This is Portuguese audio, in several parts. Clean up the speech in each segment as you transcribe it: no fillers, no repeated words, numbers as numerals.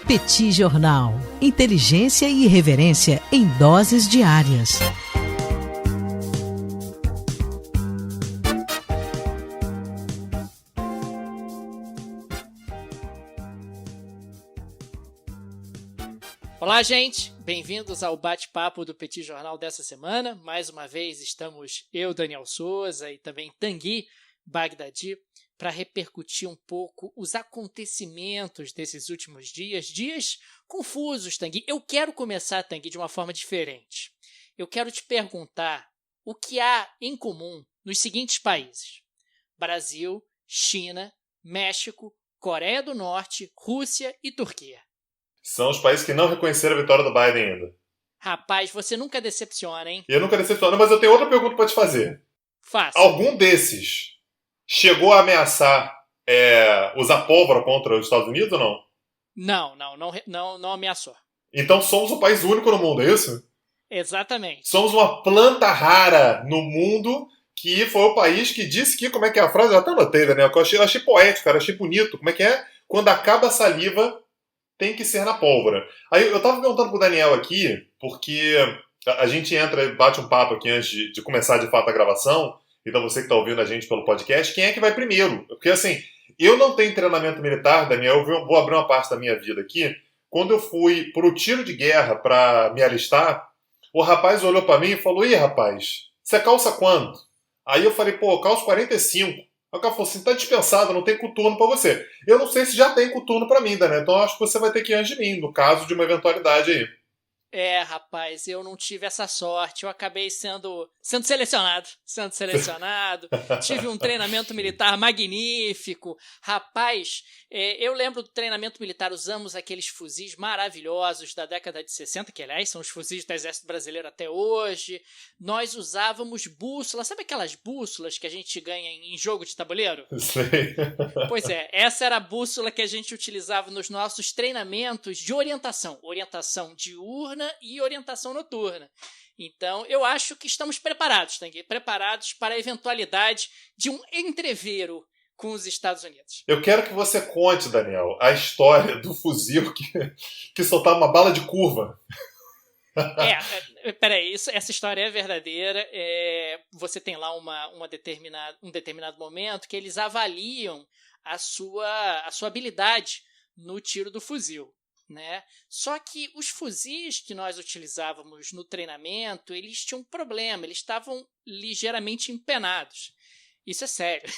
Petit Jornal. Inteligência e irreverência em doses diárias. Olá, gente! Bem-vindos ao bate-papo do Petit Jornal dessa semana. Mais uma vez estamos eu, Daniel Souza, e também Tanguy Bagdadi, para repercutir um pouco os acontecimentos desses últimos dias confusos, Tanguy. Eu quero começar, Tanguy, de uma forma diferente. Eu quero te perguntar o que há em comum nos seguintes países: Brasil, China, México, Coreia do Norte, Rússia e Turquia. São os países que não reconheceram a vitória do Biden ainda. Rapaz, você nunca decepciona, hein? Eu nunca decepciono, mas eu tenho outra pergunta para te fazer. Faça. Algum desses chegou a ameaçar usar pólvora contra os Estados Unidos ou não? Não ameaçou. Então somos um país único no mundo, é isso? Exatamente. Somos uma planta rara no mundo que foi o país que disse que, como é que é a frase? Eu até anotei, Daniel, que eu achei poético, cara, achei bonito. Como é que é? Quando acaba a saliva, tem que ser na pólvora. Aí eu tava perguntando pro Daniel aqui, porque a gente entra e bate um papo aqui antes de começar de fato a gravação, então você que tá ouvindo a gente pelo podcast, quem é que vai primeiro? Porque assim, eu não tenho treinamento militar, Daniel, eu vou abrir uma parte da minha vida aqui. Quando eu fui pro tiro de guerra pra me alistar, o rapaz olhou pra mim e falou: "Ih, rapaz, você calça quanto?" Aí eu falei: "Pô, eu calço 45. Aí o cara falou assim: "Tá dispensado, não tem coturno pra você." Eu não sei se já tem coturno pra mim, né? Então eu acho que você vai ter que ir antes de mim, no caso de uma eventualidade aí. Rapaz, eu não tive essa sorte. Eu acabei sendo selecionado. Tive um treinamento militar magnífico. Rapaz, eu lembro do treinamento militar. Usamos aqueles fuzis maravilhosos da década de 60, que aliás são os fuzis do Exército Brasileiro até hoje. Nós usávamos bússola. Sabe aquelas bússolas que a gente ganha em jogo de tabuleiro? Sei. Pois é, essa era a bússola que a gente utilizava nos nossos treinamentos de orientação. Orientação diurna e orientação noturna. Então, eu acho que estamos preparados, Tanguy, preparados para a eventualidade de um entrevero com os Estados Unidos. Eu quero que você conte, Daniel, a história do fuzil que soltava uma bala de curva. Peraí, essa história é verdadeira. Você tem lá um determinado momento que eles avaliam a sua habilidade no tiro do fuzil, né? Só que os fuzis que nós utilizávamos no treinamento, eles tinham um problema, eles estavam ligeiramente empenados. Isso é sério.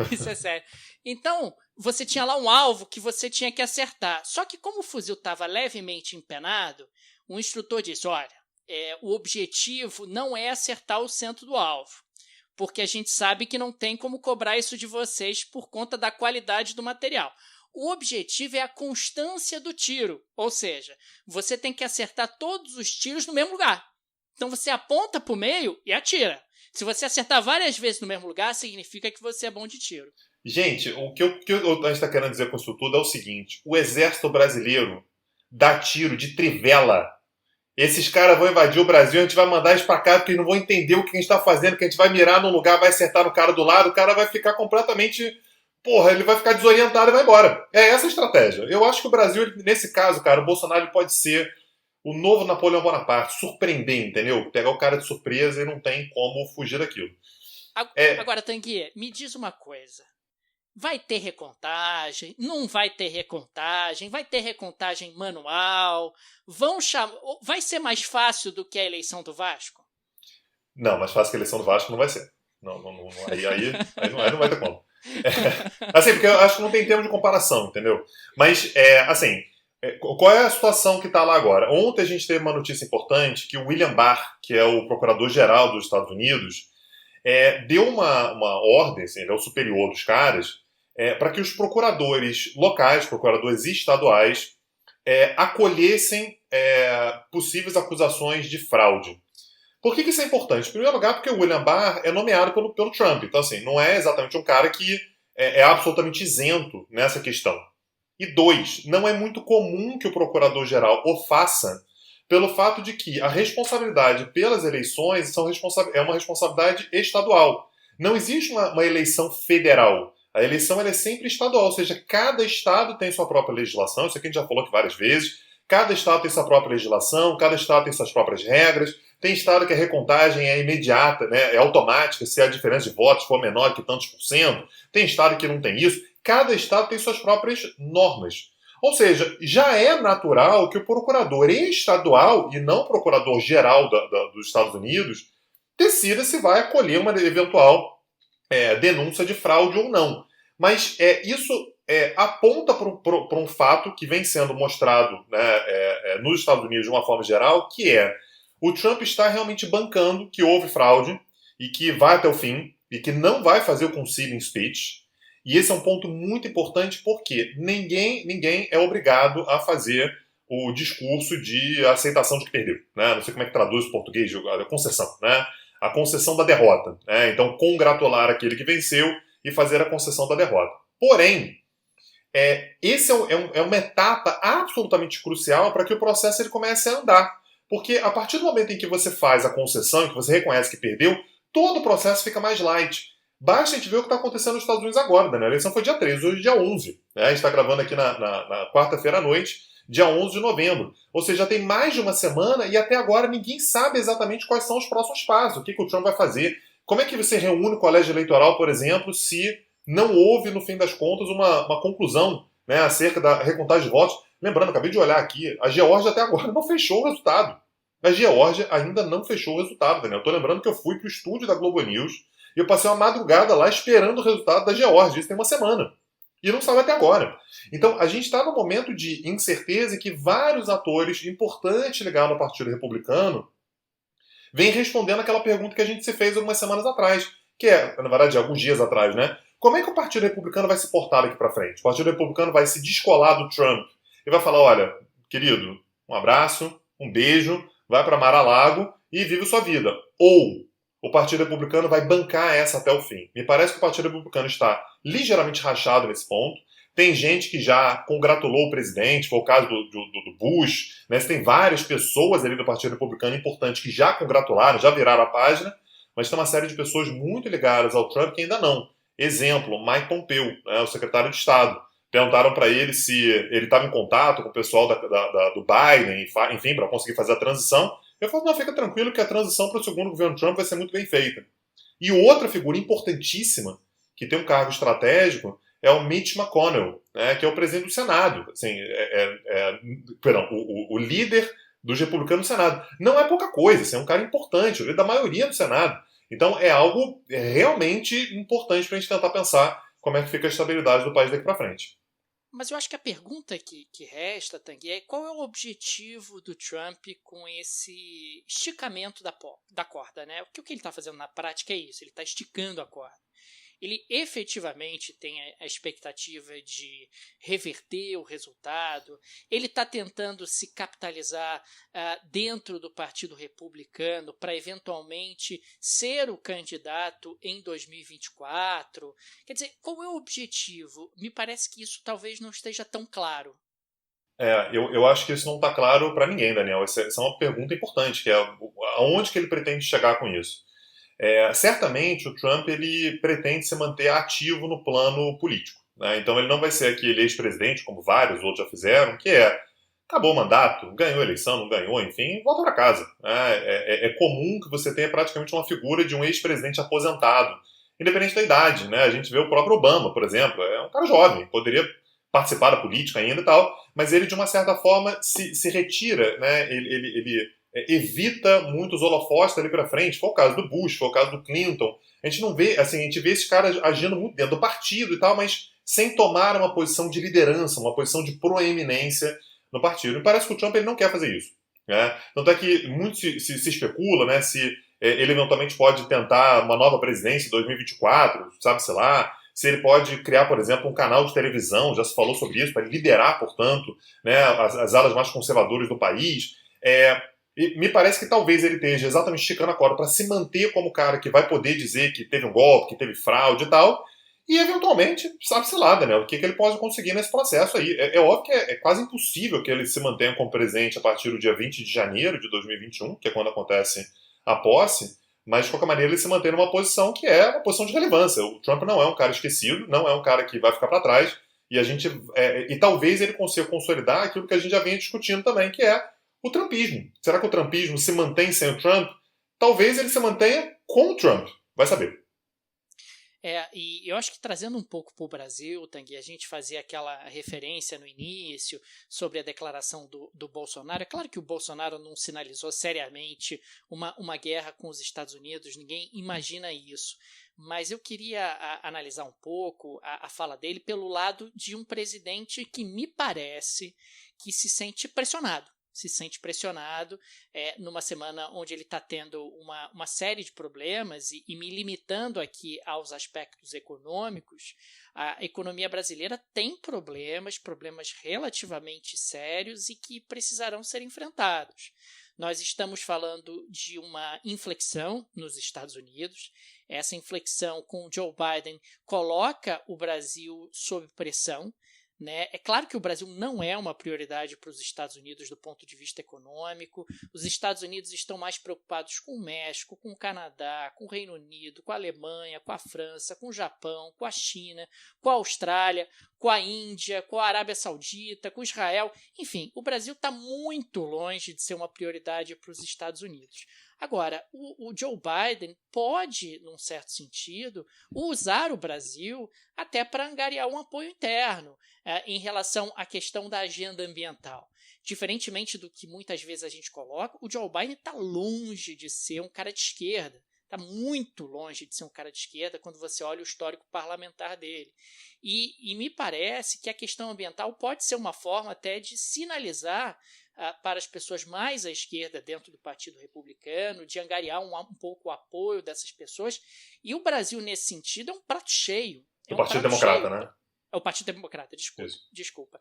Isso é sério. Então, você tinha lá um alvo que você tinha que acertar. Só que como o fuzil estava levemente empenado, o instrutor disse: olha, o objetivo não é acertar o centro do alvo, porque a gente sabe que não tem como cobrar isso de vocês por conta da qualidade do material. O objetivo é a constância do tiro, ou seja, você tem que acertar todos os tiros no mesmo lugar. Então você aponta para o meio e atira. Se você acertar várias vezes no mesmo lugar, significa que você é bom de tiro. Gente, o que a gente está querendo dizer com isso tudo é o seguinte: o Exército Brasileiro dá tiro de trivela. Esses caras vão invadir o Brasil, a gente vai mandar eles pra cá porque eles não vão entender o que a gente está fazendo, que a gente vai mirar num lugar, vai acertar no cara do lado, o cara vai ficar completamente... ele vai ficar desorientado e vai embora. É essa a estratégia. Eu acho que o Brasil, nesse caso, cara, o Bolsonaro pode ser o novo Napoleão Bonaparte, surpreender, entendeu? Pegar o cara de surpresa e não tem como fugir daquilo. Agora, Tanguy, me diz uma coisa. Vai ter recontagem? Não vai ter recontagem? Vai ter recontagem manual? Vai ser mais fácil do que a eleição do Vasco? Não, mais fácil que a eleição do Vasco não vai ser. Aí não vai ter como. Assim, porque eu acho que não tem termo de comparação, entendeu? Mas, qual é a situação que está lá agora? Ontem a gente teve uma notícia importante que o William Barr, que é o procurador-geral dos Estados Unidos, deu uma ordem, assim, ele é o superior dos caras, para que os procuradores locais, procuradores estaduais, acolhessem possíveis acusações de fraude. Por que isso é importante? Em primeiro lugar, porque o William Barr é nomeado pelo Trump. Então, assim, não é exatamente um cara que é absolutamente isento nessa questão. E dois, não é muito comum que o procurador-geral o faça pelo fato de que a responsabilidade pelas eleições é uma responsabilidade estadual. Não existe uma eleição federal. A eleição ela é sempre estadual, ou seja, cada estado tem sua própria legislação, isso aqui a gente já falou aqui várias vezes, cada estado tem sua própria legislação, cada estado tem suas próprias regras, tem estado que a recontagem é imediata, né, é automática, se a diferença de votos for menor que tantos por cento, tem estado que não tem isso, cada estado tem suas próprias normas. Ou seja, já é natural que o procurador estadual, e não o procurador geral dos Estados Unidos, decida se vai acolher uma eventual denúncia de fraude ou não. Mas isso aponta para um fato que vem sendo mostrado, né, nos Estados Unidos de uma forma geral, que o Trump está realmente bancando que houve fraude e que vai até o fim e que não vai fazer o conceding speech. E esse é um ponto muito importante porque ninguém é obrigado a fazer o discurso de aceitação de que perdeu. Né? Não sei como é que traduz em português, a concessão. Né? A concessão da derrota. Né? Então, congratular aquele que venceu e fazer a concessão da derrota. Porém, esse é uma etapa absolutamente crucial para que o processo ele comece a andar. Porque a partir do momento em que você faz a concessão, em que você reconhece que perdeu, todo o processo fica mais light. Basta a gente ver o que está acontecendo nos Estados Unidos agora. Né? A eleição foi dia 13, hoje é dia 11. Né? A gente está gravando aqui na quarta-feira à noite, dia 11 de novembro. Ou seja, já tem mais de uma semana e até agora ninguém sabe exatamente quais são os próximos passos. O que o Trump vai fazer. Como é que você reúne o colégio eleitoral, por exemplo, se não houve, no fim das contas, uma conclusão, né, acerca da recontagem de votos? Lembrando, acabei de olhar aqui, a Geórgia até agora não fechou o resultado. A Geórgia ainda não fechou o resultado, Daniel. Eu estou lembrando que eu fui para o estúdio da Globo News e eu passei uma madrugada lá esperando o resultado da Geórgia. Isso tem uma semana. E não sabe até agora. Então, a gente está num momento de incerteza que vários atores importantes ligados ao Partido Republicano vêm respondendo aquela pergunta que a gente se fez algumas semanas atrás, que na verdade, alguns dias atrás, né? Como é que o Partido Republicano vai se portar daqui para frente? O Partido Republicano vai se descolar do Trump e vai falar, olha, querido, um abraço, um beijo, vai para Mar-a-Lago e vive sua vida. Ou o Partido Republicano vai bancar essa até o fim. Me parece que o Partido Republicano está ligeiramente rachado nesse ponto. Tem gente que já congratulou o presidente, foi o caso do Bush. Né? Você tem várias pessoas ali do Partido Republicano importantes que já congratularam, já viraram a página, mas tem uma série de pessoas muito ligadas ao Trump que ainda não. Exemplo, Mike Pompeo, né, o secretário de Estado. Perguntaram para ele se ele estava em contato com o pessoal do Biden, enfim, para conseguir fazer a transição. Eu falo, não, fica tranquilo que a transição para o segundo governo Trump vai ser muito bem feita. E outra figura importantíssima, que tem um cargo estratégico, é o Mitch McConnell, né, que é o presidente do Senado. Assim, o líder dos republicanos no Senado. Não é pouca coisa, assim, é um cara importante, o líder da maioria do Senado. Então é algo realmente importante para a gente tentar pensar como é que fica a estabilidade do país daqui para frente. Mas eu acho que a pergunta que resta, Tanguy, é qual é o objetivo do Trump com esse esticamento da corda, né? O que ele está fazendo na prática é isso, ele está esticando a corda. Ele efetivamente tem a expectativa de reverter o resultado, ele está tentando se capitalizar dentro do Partido Republicano para eventualmente ser o candidato em 2024. Quer dizer, qual é o objetivo? Me parece que isso talvez não esteja tão claro. Eu acho que isso não está claro para ninguém, Daniel. Essa é uma pergunta importante, que é aonde que ele pretende chegar com isso. Certamente o Trump ele pretende se manter ativo no plano político. Né? Então ele não vai ser aquele ex-presidente, como vários outros já fizeram, que acabou o mandato, ganhou a eleição, não ganhou, enfim, volta para casa. Né? É comum que você tenha praticamente uma figura de um ex-presidente aposentado, independente da idade. Né? A gente vê o próprio Obama, por exemplo, é um cara jovem, poderia participar da política ainda e tal, mas ele de uma certa forma se retira, né? Ele evita muitos holofotes dali para frente. Foi o caso do Bush, foi o caso do Clinton. A gente não vê, assim, a gente vê esses caras agindo muito dentro do partido e tal, mas sem tomar uma posição de liderança, uma posição de proeminência no partido. E parece que o Trump ele não quer fazer isso. Né? Tanto é que muito se especula, né, se ele eventualmente pode tentar uma nova presidência em 2024, sabe-se lá, se ele pode criar, por exemplo, um canal de televisão, já se falou sobre isso, para liderar, portanto, né, as alas mais conservadoras do país. E me parece que talvez ele esteja exatamente esticando a corda para se manter como o cara que vai poder dizer que teve um golpe, que teve fraude e tal, e eventualmente, sabe-se lá, Daniel, o que ele pode conseguir nesse processo aí. É óbvio que é quase impossível que ele se mantenha como presidente a partir do dia 20 de janeiro de 2021, que é quando acontece a posse, mas de qualquer maneira ele se mantém numa posição que é uma posição de relevância. O Trump não é um cara esquecido, não é um cara que vai ficar para trás, e talvez ele consiga consolidar aquilo que a gente já vinha discutindo também, que é o trumpismo. Será que o trumpismo se mantém sem o Trump? Talvez ele se mantenha com o Trump, vai saber. E eu acho que trazendo um pouco para o Brasil, Tanguy, a gente fazia aquela referência no início sobre a declaração do Bolsonaro. É claro que o Bolsonaro não sinalizou seriamente uma guerra com os Estados Unidos, ninguém imagina isso. Mas eu queria analisar um pouco a fala dele pelo lado de um presidente que me parece que se sente pressionado. Numa semana onde ele está tendo uma série de problemas e me limitando aqui aos aspectos econômicos, a economia brasileira tem problemas relativamente sérios e que precisarão ser enfrentados. Nós estamos falando de uma inflexão nos Estados Unidos. Essa inflexão com Joe Biden coloca o Brasil sob pressão. Né? É claro que o Brasil não é uma prioridade para os Estados Unidos do ponto de vista econômico. Os Estados Unidos estão mais preocupados com o México, com o Canadá, com o Reino Unido, com a Alemanha, com a França, com o Japão, com a China, com a Austrália, com a Índia, com a Arábia Saudita, com Israel. Enfim, o Brasil está muito longe de ser uma prioridade para os Estados Unidos. Agora, o Joe Biden pode, num certo sentido, usar o Brasil até para angariar um apoio interno em relação à questão da agenda ambiental. Diferentemente do que muitas vezes a gente coloca, o Joe Biden está longe de ser um cara de esquerda. Está muito longe de ser um cara de esquerda quando você olha o histórico parlamentar dele. E me parece que a questão ambiental pode ser uma forma até de sinalizar para as pessoas mais à esquerda dentro do Partido Republicano, de angariar um pouco o apoio dessas pessoas. E o Brasil, nesse sentido, é um prato cheio. O Partido Democrata, né? É o Partido Democrata, desculpa.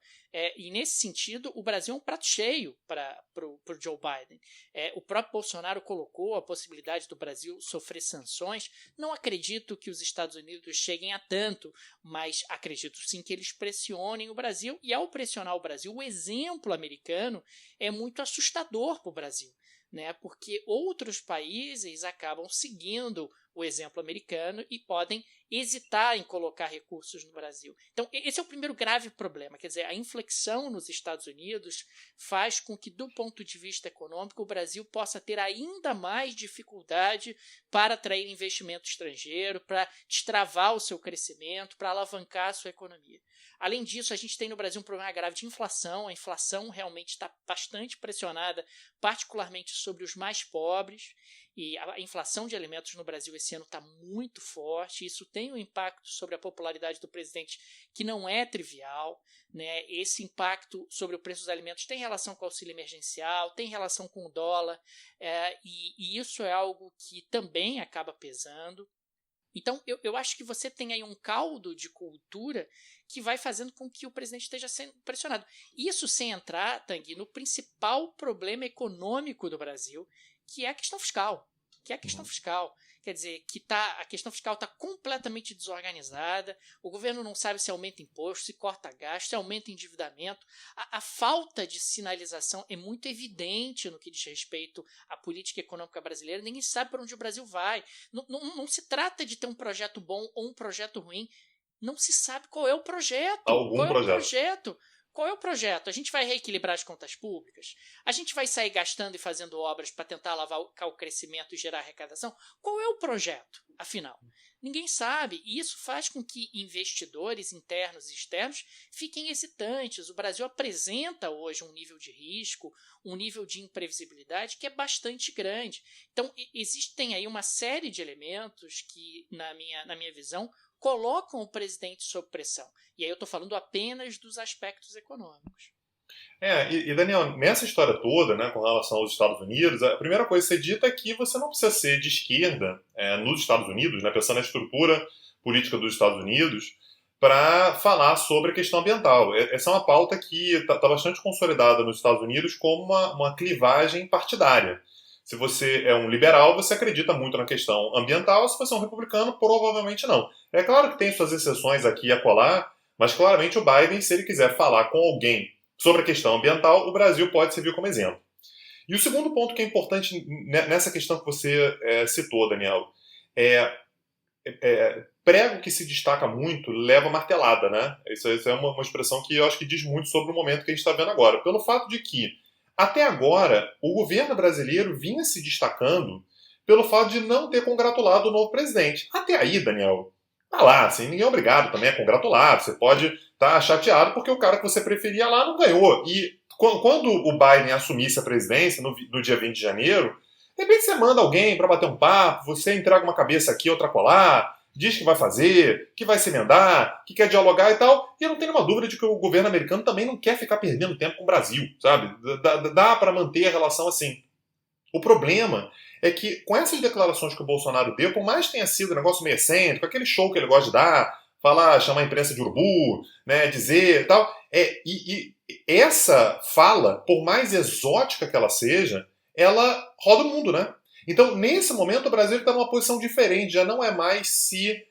E nesse sentido, o Brasil é um prato cheio para o Joe Biden. O próprio Bolsonaro colocou a possibilidade do Brasil sofrer sanções. Não acredito que os Estados Unidos cheguem a tanto, mas acredito sim que eles pressionem o Brasil. E ao pressionar o Brasil, o exemplo americano é muito assustador para o Brasil, né? Porque outros países acabam seguindo o exemplo americano e podem hesitar em colocar recursos no Brasil. Então, esse é o primeiro grave problema. Quer dizer, a inflexão nos Estados Unidos faz com que, do ponto de vista econômico, o Brasil possa ter ainda mais dificuldade para atrair investimento estrangeiro, para destravar o seu crescimento, para alavancar a sua economia. Além disso, a gente tem no Brasil um problema grave de inflação. A inflação realmente está bastante pressionada, particularmente sobre os mais pobres. E a inflação de alimentos no Brasil esse ano está muito forte. Isso tem um impacto sobre a popularidade do presidente que não é trivial, né? Esse impacto sobre o preço dos alimentos tem relação com o auxílio emergencial, tem relação com o dólar, e isso é algo que também acaba pesando. Então, eu acho que você tem aí um caldo de cultura que vai fazendo com que o presidente esteja sendo pressionado. Isso sem entrar, Tanguy, no principal problema econômico do Brasil, que é a questão fiscal. Quer dizer, a questão fiscal está completamente desorganizada, o governo não sabe se aumenta imposto, se corta gasto, se aumenta endividamento. A falta de sinalização é muito evidente no que diz respeito à política econômica brasileira. Ninguém sabe para onde o Brasil vai. Não se trata de ter um projeto bom ou um projeto ruim. Não se sabe qual é o projeto. Qual é o projeto? A gente vai reequilibrar as contas públicas? A gente vai sair gastando e fazendo obras para tentar alavancar o crescimento e gerar arrecadação? Qual é o projeto, afinal? Ninguém sabe, e isso faz com que investidores internos e externos fiquem hesitantes. O Brasil apresenta hoje um nível de risco, um nível de imprevisibilidade que é bastante grande. Então, existem aí uma série de elementos que, na minha visão, colocam o presidente sob pressão. E aí eu estou falando apenas dos aspectos econômicos. E Daniel, nessa história toda, né, com relação aos Estados Unidos, a primeira coisa que você dita é que você não precisa ser de esquerda nos Estados Unidos, né, pensando na estrutura política dos Estados Unidos, para falar sobre a questão ambiental. Essa é uma pauta que está bastante consolidada nos Estados Unidos como uma clivagem partidária. Se você é um liberal, você acredita muito na questão ambiental. Se você é um republicano, provavelmente não. É claro que tem suas exceções aqui e acolá, mas claramente o Biden, se ele quiser falar com alguém sobre a questão ambiental, o Brasil pode servir como exemplo. E o segundo ponto que é importante nessa questão que você citou, Daniel, é, prego que se destaca muito leva martelada, né? Isso é uma expressão que eu acho que diz muito sobre o momento que a gente está vendo agora. Pelo fato de que, até agora, o governo brasileiro vinha se destacando pelo fato de não ter congratulado o novo presidente. Até aí, Daniel, tá lá, assim, ninguém é obrigado também a congratular. Você pode estar chateado porque o cara que você preferia lá não ganhou. E quando o Biden assumisse a presidência, no dia 20 de janeiro, de repente você manda alguém para bater um papo, você entrega uma cabeça aqui, outra colar, diz que vai fazer, que vai se emendar, que quer dialogar e tal. E eu não tenho nenhuma dúvida de que o governo americano também não quer ficar perdendo tempo com o Brasil, sabe? Dá para manter a relação assim. O problema é que com essas declarações que o Bolsonaro deu, por mais que tenha sido um negócio meio excêntrico, aquele show que ele gosta de dar, falar, chamar a imprensa de urubu, né, dizer e tal, e essa fala, por mais exótica que ela seja, ela roda o mundo, né? Então, nesse momento, o Brasil está numa posição diferente, já não é mais se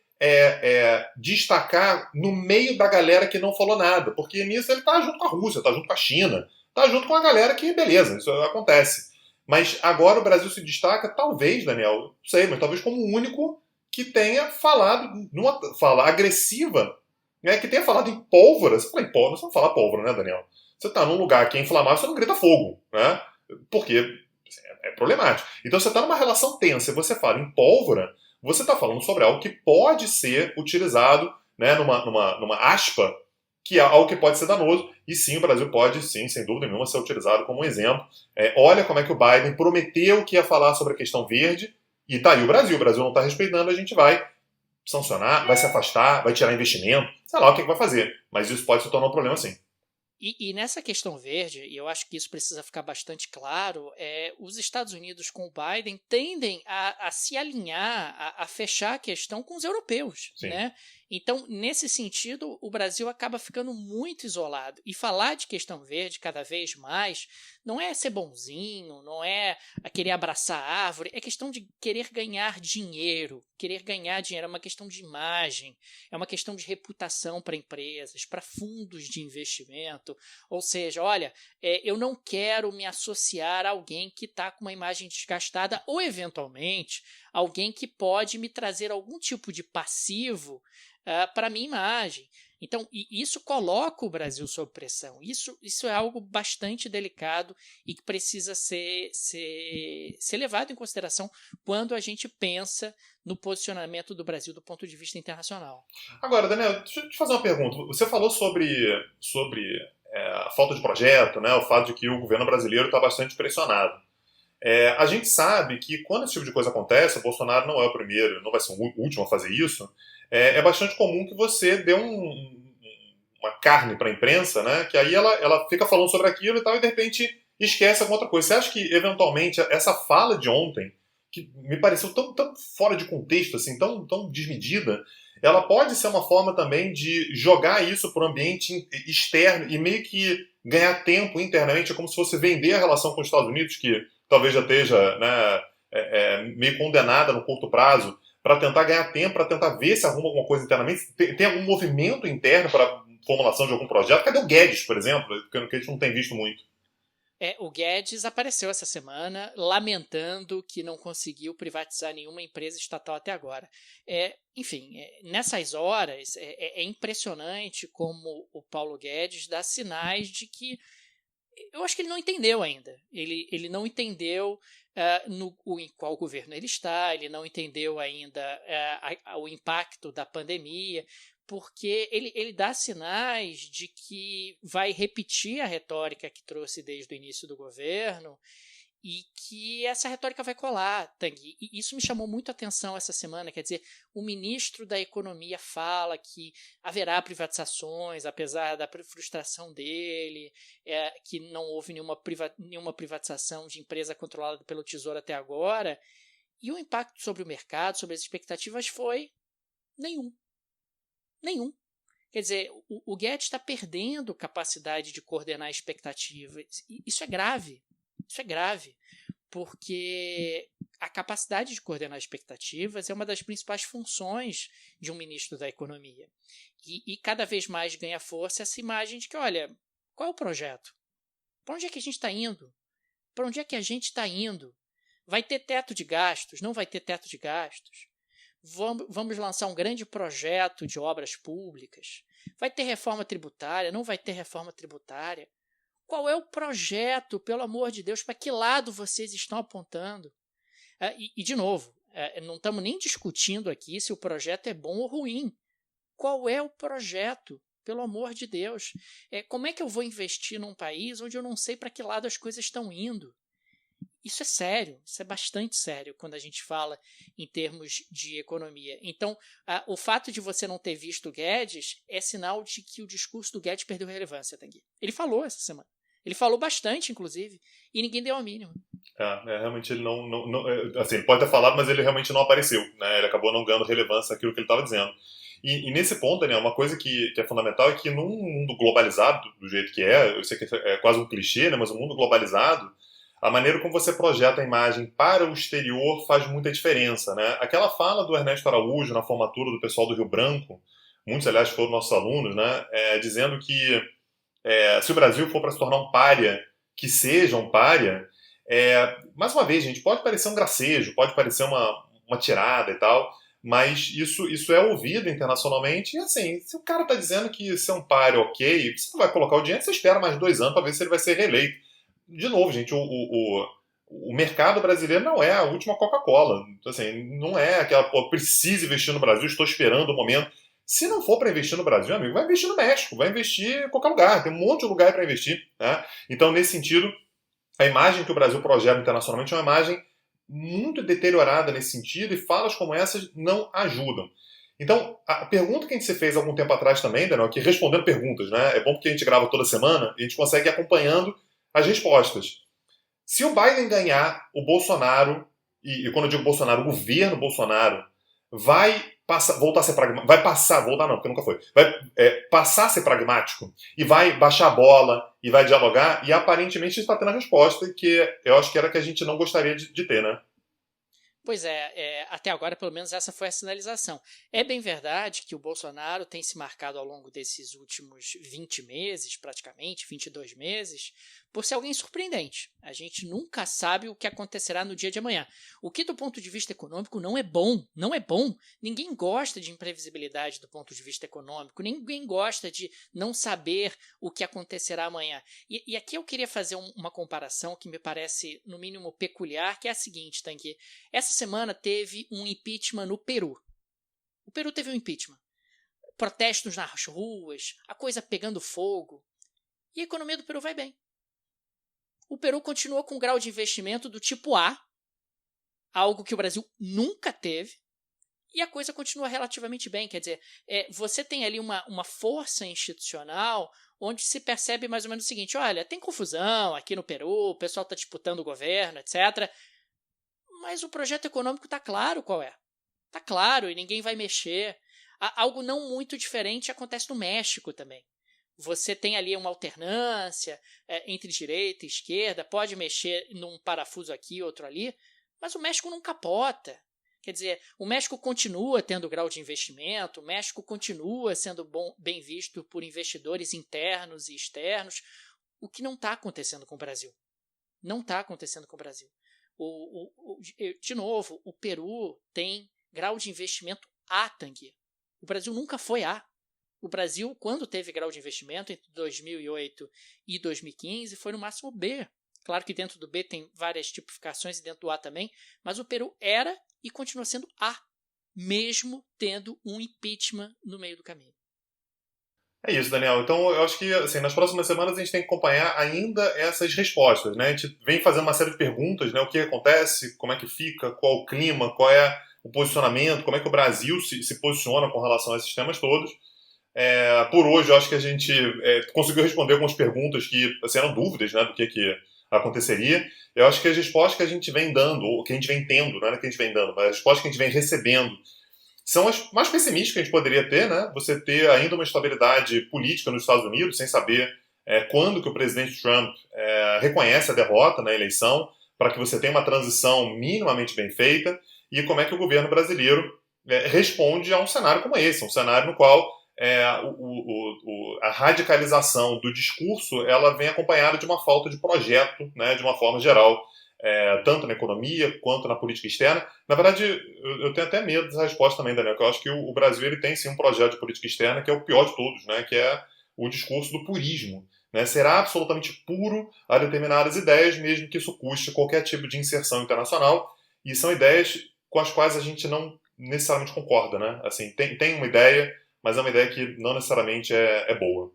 destacar no meio da galera que não falou nada, porque nisso ele está junto com a Rússia, está junto com a China, está junto com a galera que, beleza, isso acontece. Mas agora o Brasil se destaca, talvez, Daniel, não sei, mas talvez como o único que tenha falado numa fala agressiva, né, que tenha falado em pólvora. Você fala em pólvora, você não fala pólvora, né, Daniel? Você está num lugar que é inflamável, você não grita fogo, né? Porque é problemático. Então você está numa relação tensa e você fala em pólvora, você está falando sobre algo que pode ser utilizado, né, numa aspa, que é algo que pode ser danoso, e sim, o Brasil pode, sim, sem dúvida nenhuma, ser utilizado como um exemplo. Olha como é que o Biden prometeu que ia falar sobre a questão verde, e tá aí o Brasil não está respeitando, a gente vai sancionar, vai se afastar, vai tirar investimento, sei lá o que vai fazer, mas isso pode se tornar um problema sim. E nessa questão verde, e eu acho que isso precisa ficar bastante claro, os Estados Unidos com o Biden tendem a se alinhar, a fechar a questão com os europeus, Sim. né? Então, nesse sentido, o Brasil acaba ficando muito isolado. E falar de questão verde cada vez mais não é ser bonzinho, não é querer abraçar a árvore, é questão de querer ganhar dinheiro. Querer ganhar dinheiro é uma questão de imagem, é uma questão de reputação para empresas, para fundos de investimento. Ou seja, olha, eu não quero me associar a alguém que está com uma imagem desgastada ou, eventualmente, alguém que pode me trazer algum tipo de passivo para a minha imagem. Então, isso coloca o Brasil sob pressão. Isso é algo bastante delicado e que precisa ser levado em consideração quando a gente pensa no posicionamento do Brasil do ponto de vista internacional. Agora, Daniel, deixa eu te fazer uma pergunta. Você falou sobre a falta de projeto, né, o fato de que o governo brasileiro está bastante pressionado. A gente sabe que quando esse tipo de coisa acontece, o Bolsonaro não é o primeiro, não vai ser o último a fazer isso, é bastante comum que você dê uma carne para a imprensa, né, que aí ela fica falando sobre aquilo e tal, e de repente esquece alguma outra coisa. Você acha que, eventualmente, essa fala de ontem, que me pareceu tão fora de contexto, assim, tão desmedida, ela pode ser uma forma também de jogar isso para o ambiente externo e meio que ganhar tempo internamente, é como se fosse vender a relação com os Estados Unidos, que talvez já esteja, né, meio condenada no curto prazo, para tentar ganhar tempo, para tentar ver se arruma alguma coisa internamente. Tem algum movimento interno para formulação de algum projeto? Cadê o Guedes, por exemplo? Que a gente não tem visto muito. O Guedes apareceu essa semana lamentando que não conseguiu privatizar nenhuma empresa estatal até agora. Enfim, nessas horas é impressionante como o Paulo Guedes dá sinais de que eu acho que ele não entendeu ainda. Ele não entendeu em qual governo ele está, ele não entendeu ainda o impacto da pandemia, porque ele dá sinais de que vai repetir a retórica que trouxe desde o início do governo e que essa retórica vai colar, Tanguy. E isso me chamou muito a atenção essa semana, quer dizer, o ministro da Economia fala que haverá privatizações, apesar da frustração dele, que não houve nenhuma privatização de empresa controlada pelo Tesouro até agora, e o impacto sobre o mercado, sobre as expectativas foi nenhum. Nenhum. Quer dizer, o Guedes está perdendo capacidade de coordenar expectativas. Isso é grave. Isso é grave, porque a capacidade de coordenar expectativas é uma das principais funções de um ministro da Economia. E cada vez mais ganha força essa imagem de que, olha, qual é o projeto? Para onde é que a gente está indo? Para onde é que a gente está indo? Vai ter teto de gastos? Não vai ter teto de gastos? Vamos lançar um grande projeto de obras públicas? Vai ter reforma tributária? Não vai ter reforma tributária? Qual é o projeto, pelo amor de Deus? Para que lado vocês estão apontando? De novo, não estamos nem discutindo aqui se o projeto é bom ou ruim. Qual é o projeto? Pelo amor de Deus. Como é que eu vou investir num país onde eu não sei para que lado as coisas estão indo? Isso é sério, isso é bastante sério quando a gente fala em termos de economia. Então, o fato de você não ter visto o Guedes é sinal de que o discurso do Guedes perdeu relevância, Tanguy. Ele falou essa semana. Ele falou bastante, inclusive, e ninguém deu a mínima. Realmente ele não assim, ele pode ter falado, mas ele realmente não apareceu, né? Ele acabou não ganhando relevância naquilo que ele estava dizendo. E nesse ponto, Daniel, uma coisa que é fundamental é que num mundo globalizado, do jeito que eu sei que é quase um clichê, né? Mas um mundo globalizado, a maneira como você projeta a imagem para o exterior faz muita diferença, né? Aquela fala do Ernesto Araújo na formatura do pessoal do Rio Branco, muitos, aliás, foram nossos alunos, né? Dizendo que se o Brasil for para se tornar um pária, que seja um pária, mais uma vez, gente, pode parecer um gracejo, pode parecer uma tirada e tal, mas isso é ouvido internacionalmente, e assim, se o cara está dizendo que ser um pária ok, você não vai colocar o dinheiro, você espera mais 2 anos para ver se ele vai ser reeleito. De novo, gente, o mercado brasileiro não é a última Coca-Cola. Então, assim, não é aquela, preciso investir no Brasil, estou esperando o momento. Se não for para investir no Brasil, amigo, vai investir no México, vai investir em qualquer lugar, tem um monte de lugar para investir, né? Então, nesse sentido, a imagem que o Brasil projeta internacionalmente é uma imagem muito deteriorada nesse sentido, e falas como essas não ajudam. Então, a pergunta que a gente se fez há algum tempo atrás também, Daniel, aqui respondendo perguntas, né? É bom porque a gente grava toda semana e a gente consegue ir acompanhando as respostas. Se o Biden ganhar, o Bolsonaro, e quando eu digo Bolsonaro, o governo Bolsonaro vai voltar a ser pragmático, voltar não, porque nunca foi, vai passar a ser pragmático e vai baixar a bola e vai dialogar, e aparentemente está tendo a resposta que eu acho que era que a gente não gostaria de ter, né? Pois até agora, pelo menos, essa foi a sinalização. É bem verdade que o Bolsonaro tem se marcado ao longo desses últimos 20 meses, praticamente, 22 meses, por ser alguém surpreendente. A gente nunca sabe o que acontecerá no dia de amanhã. O que, do ponto de vista econômico, não é bom. Não é bom. Ninguém gosta de imprevisibilidade do ponto de vista econômico. Ninguém gosta de não saber o que acontecerá amanhã. E aqui eu queria fazer uma comparação que me parece, no mínimo, peculiar, que é a seguinte, Tanguy. Essa semana teve um impeachment no Peru. O Peru teve um impeachment. Protestos nas ruas, a coisa pegando fogo. E a economia do Peru vai bem. O Peru continua com um grau de investimento do tipo A, algo que o Brasil nunca teve, e a coisa continua relativamente bem. Quer dizer, você tem ali uma força institucional onde se percebe mais ou menos o seguinte: olha, tem confusão aqui no Peru, o pessoal está disputando o governo, etc., mas o projeto econômico está claro qual é. Está claro e ninguém vai mexer. Algo não muito diferente acontece no México também. Você tem ali uma alternância entre direita e esquerda, pode mexer num parafuso aqui, outro ali, mas o México não capota. Quer dizer, o México continua tendo grau de investimento, o México continua sendo bem visto por investidores internos e externos, o que não está acontecendo com o Brasil. Não está acontecendo com o Brasil. De novo, o Peru tem grau de investimento A, Tanguy. O Brasil nunca foi A. O Brasil, quando teve grau de investimento entre 2008 e 2015, foi no máximo B. Claro que dentro do B tem várias tipificações e dentro do A também, mas o Peru era e continua sendo A, mesmo tendo um impeachment no meio do caminho. É isso, Daniel. Então, eu acho que assim, nas próximas semanas a gente tem que acompanhar ainda essas respostas, né? A gente vem fazendo uma série de perguntas, né? O que acontece, como é que fica, qual o clima, qual é o posicionamento, como é que o Brasil se posiciona com relação a esses temas todos. Por hoje, eu acho que a gente conseguiu responder algumas perguntas que assim, eram dúvidas, né, do que aconteceria. Eu acho que as respostas que a gente vem dando, ou que a gente vem tendo, não é que a gente vem dando, mas as respostas que a gente vem recebendo, são as mais pessimistas que a gente poderia ter, né? Você ter ainda uma estabilidade política nos Estados Unidos, sem saber quando que o presidente Trump reconhece a derrota na eleição, para que você tenha uma transição minimamente bem feita, e como é que o governo brasileiro responde a um cenário como esse, um cenário no qual a radicalização do discurso ela vem acompanhada de uma falta de projeto, né, de uma forma geral, tanto na economia quanto na política externa. Na verdade, eu tenho até medo dessa resposta também, Daniel, que eu acho que o Brasil ele tem sim um projeto de política externa que é o pior de todos, né, que é o discurso do purismo. Né, será absolutamente puro a determinadas ideias, mesmo que isso custe qualquer tipo de inserção internacional, e são ideias com as quais a gente não necessariamente concorda, né? Assim, tem uma ideia, mas é uma ideia que não necessariamente é boa.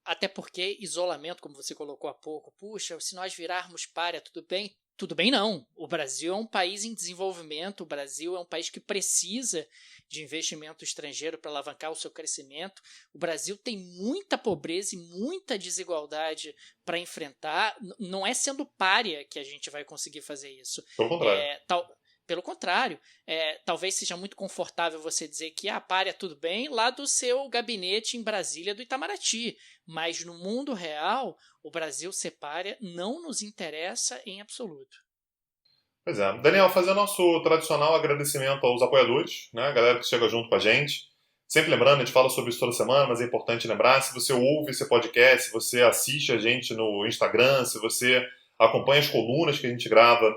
Até porque isolamento, como você colocou há pouco, puxa, se nós virarmos pária, tudo bem? Tudo bem não. O Brasil é um país em desenvolvimento, o Brasil é um país que precisa de investimento estrangeiro para alavancar o seu crescimento. O Brasil tem muita pobreza e muita desigualdade para enfrentar. Não é sendo pária que a gente vai conseguir fazer isso. Pelo contrário. Pelo contrário, talvez seja muito confortável você dizer que pária tudo bem lá do seu gabinete em Brasília do Itamaraty, mas no mundo real, o Brasil ser pária não nos interessa em absoluto. Pois é. Daniel, fazer nosso tradicional agradecimento aos apoiadores, né, a galera que chega junto com a gente. Sempre lembrando, a gente fala sobre isso toda semana, mas é importante lembrar, se você ouve esse podcast, se você assiste a gente no Instagram, se você acompanha as colunas que a gente grava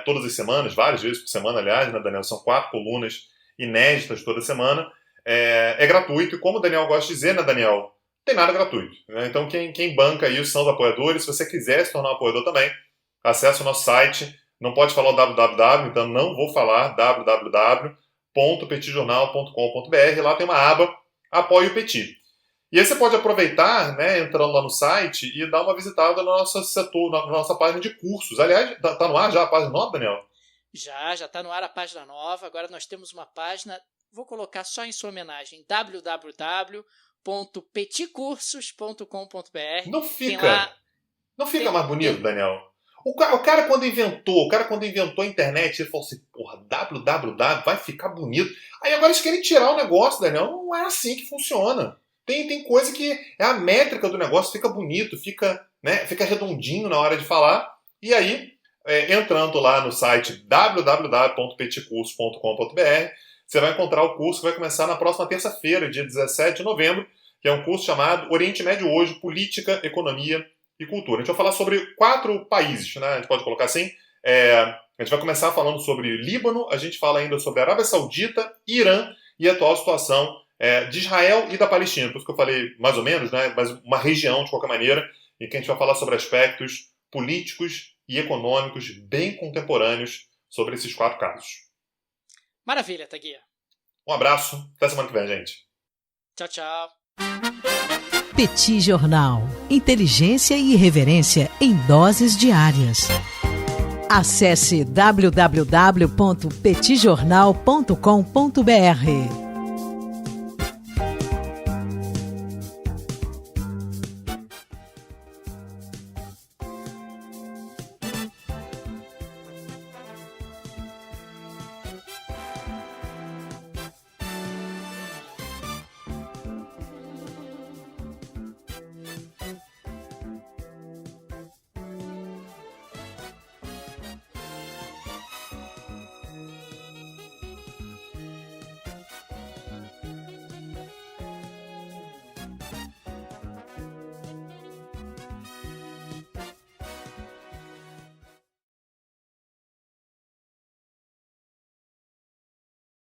todas as semanas, várias vezes por semana, aliás, né, Daniel? São 4 colunas inéditas toda semana. É gratuito, e como o Daniel gosta de dizer, né, Daniel? Não tem nada gratuito. Né? Então, quem banca isso são os apoiadores. Se você quiser se tornar um apoiador também, acesse o nosso site. Não pode falar o www, então não vou falar www.petijornal.com.br. Lá tem uma aba Apoie o Petit. E aí você pode aproveitar, né, entrando lá no site e dar uma visitada no nosso setor, na nossa página de cursos. Aliás, tá no ar já a página nova, Daniel? Já está no ar a página nova. Agora nós temos uma página, vou colocar só em sua homenagem, www.petcursos.com.br. Não fica mais bonito, Daniel? O cara quando inventou a internet, ele falou assim, porra, www, vai ficar bonito. Aí agora eles querem tirar o negócio, Daniel. Não é assim que funciona. Tem coisa que é a métrica do negócio, fica bonito, fica redondinho na hora de falar. E aí, entrando lá no site www.petcursos.com.br, você vai encontrar o curso que vai começar na próxima terça-feira, dia 17 de novembro, que é um curso chamado Oriente Médio Hoje, Política, Economia e Cultura. A gente vai falar sobre 4 países, né? A gente pode colocar assim. A gente vai começar falando sobre Líbano, a gente fala ainda sobre Arábia Saudita, Irã e a atual situação de Israel e da Palestina. Por isso que eu falei mais ou menos, né? Mas uma região, de qualquer maneira, em que a gente vai falar sobre aspectos políticos e econômicos bem contemporâneos sobre esses 4 casos. Maravilha, Taguia. Um abraço, até semana que vem, gente. Tchau, tchau. Petit Jornal. Inteligência e irreverência em doses diárias. Acesse www.petijornal.com.br.